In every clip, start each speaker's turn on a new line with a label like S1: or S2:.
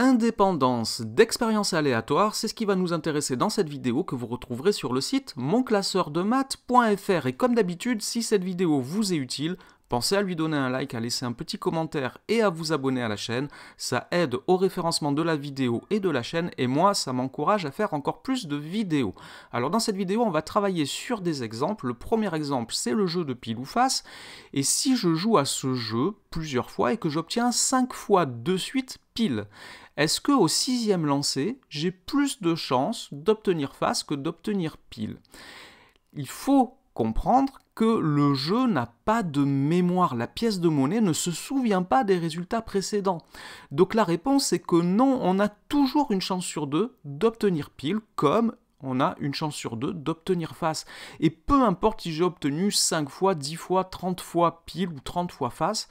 S1: Indépendance d'expériences aléatoires, c'est ce qui va nous intéresser dans cette vidéo que vous retrouverez sur le site monclasseurdemaths.fr. Et comme d'habitude, si cette vidéo vous est utile, pensez à lui donner un like, à laisser un petit commentaire et à vous abonner à la chaîne. Ça aide au référencement de la vidéo et de la chaîne et moi, ça m'encourage à faire encore plus de vidéos. Alors dans cette vidéo, on va travailler sur des exemples. Le premier exemple, c'est le jeu de pile ou face. Et si je joue à ce jeu plusieurs fois et que j'obtiens 5 fois de suite pile, est-ce qu'au 6e lancer, j'ai plus de chances d'obtenir face que d'obtenir pile? Il faut comprendre que le jeu n'a pas de mémoire. La pièce de monnaie ne se souvient pas des résultats précédents. Donc la réponse est que non, on a toujours une chance sur deux d'obtenir pile, comme on a une chance sur deux d'obtenir face. Et peu importe si j'ai obtenu 5 fois, 10 fois, 30 fois pile ou 30 fois face,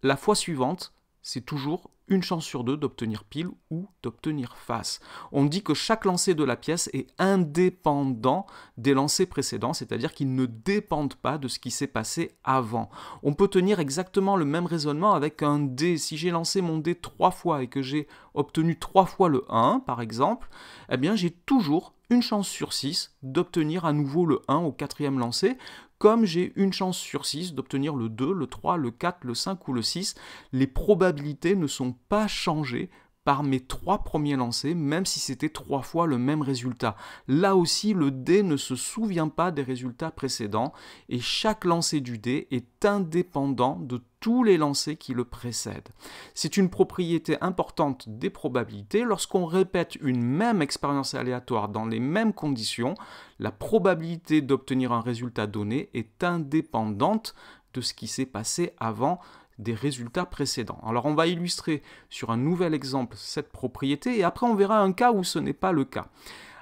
S1: la fois suivante, c'est toujours une chance sur deux d'obtenir pile ou d'obtenir face. On dit que chaque lancer de la pièce est indépendant des lancers précédents, c'est-à-dire qu'ils ne dépendent pas de ce qui s'est passé avant. On peut tenir exactement le même raisonnement avec un dé. Si j'ai lancé mon dé 3 fois et que j'ai obtenu 3 fois le 1, par exemple, eh bien j'ai toujours une chance sur 6 d'obtenir à nouveau le 1 au 4e lancer, comme j'ai une chance sur 6 d'obtenir le 2, le 3, le 4, le 5 ou le 6, les probabilités ne sont pas changées par mes 3 premiers lancers, même si c'était 3 fois le même résultat. Là aussi, le dé ne se souvient pas des résultats précédents et chaque lancer du dé est indépendant de tous les lancers qui le précèdent. C'est une propriété importante des probabilités. Lorsqu'on répète une même expérience aléatoire dans les mêmes conditions, la probabilité d'obtenir un résultat donné est indépendante de ce qui s'est passé avant des résultats précédents. Alors on va illustrer sur un nouvel exemple cette propriété et après on verra un cas où ce n'est pas le cas.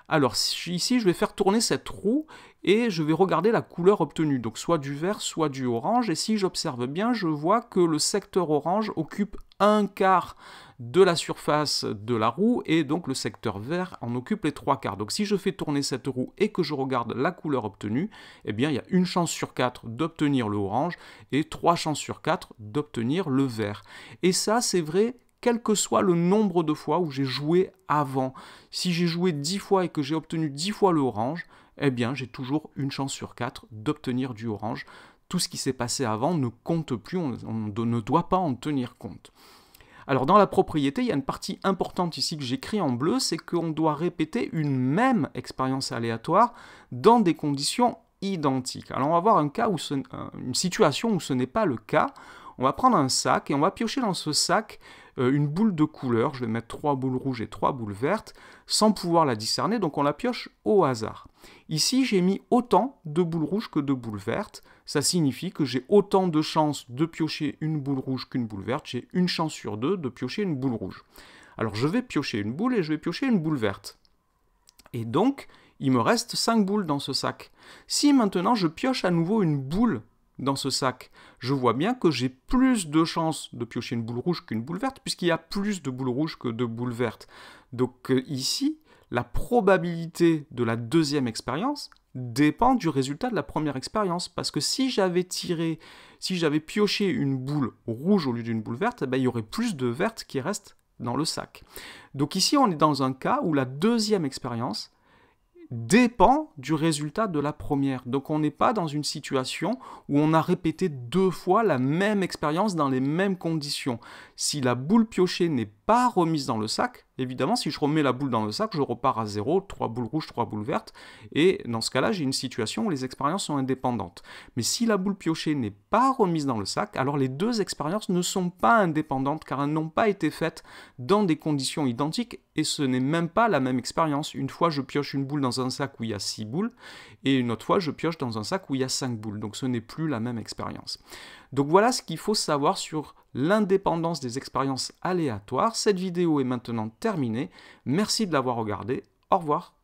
S1: Alors ici je vais faire tourner cette roue et je vais regarder la couleur obtenue, donc soit du vert soit du orange, et si j'observe bien je vois que le secteur orange occupe un quart de la surface de la roue et donc le secteur vert en occupe les 3 quarts. Donc si je fais tourner cette roue et que je regarde la couleur obtenue, eh bien il y a une chance sur 4 d'obtenir le orange et 3 chances sur 4 d'obtenir le vert. Et ça c'est vrai quel que soit le nombre de fois où j'ai joué avant. Si j'ai joué 10 fois et que j'ai obtenu 10 fois le orange, eh bien j'ai toujours une chance sur 4 d'obtenir du orange. Tout ce qui s'est passé avant ne compte plus, on ne doit pas en tenir compte. Alors dans la propriété, il y a une partie importante ici que j'écris en bleu, c'est qu'on doit répéter une même expérience aléatoire dans des conditions identiques. Alors on va voir un cas où une situation où ce n'est pas le cas. On va prendre un sac et on va piocher dans ce sac une boule de couleur. Je vais mettre 3 boules rouges et 3 boules vertes sans pouvoir la discerner, donc on la pioche au hasard. Ici, j'ai mis autant de boules rouges que de boules vertes. Ça signifie que j'ai autant de chances de piocher une boule rouge qu'une boule verte. J'ai une chance sur 2 de piocher une boule rouge. Alors je vais piocher une boule et je vais piocher une boule verte. Et donc, il me reste 5 boules dans ce sac. Si maintenant je pioche à nouveau une boule dans ce sac, je vois bien que j'ai plus de chances de piocher une boule rouge qu'une boule verte, puisqu'il y a plus de boules rouges que de boules vertes. Donc ici, la probabilité de la deuxième expérience dépend du résultat de la première expérience, parce que si j'avais pioché une boule rouge au lieu d'une boule verte, il y aurait plus de vertes qui restent dans le sac. Donc ici, on est dans un cas où la deuxième expérience dépend du résultat de la première. Donc on n'est pas dans une situation où on a répété 2 fois la même expérience dans les mêmes conditions. Si la boule piochée n'est pas remise dans le sac, évidemment si je remets la boule dans le sac, je repars à 0, 3 boules rouges, 3 boules vertes, et dans ce cas-là j'ai une situation où les expériences sont indépendantes. Mais si la boule piochée n'est pas remise dans le sac, alors les deux expériences ne sont pas indépendantes car elles n'ont pas été faites dans des conditions identiques et ce n'est même pas la même expérience. Une fois je pioche une boule dans un sac où il y a 6 boules et une autre fois je pioche dans un sac où il y a 5 boules, donc ce n'est plus la même expérience. Donc voilà ce qu'il faut savoir sur l'indépendance des expériences aléatoires. Cette vidéo est maintenant terminée. Merci de l'avoir regardée. Au revoir.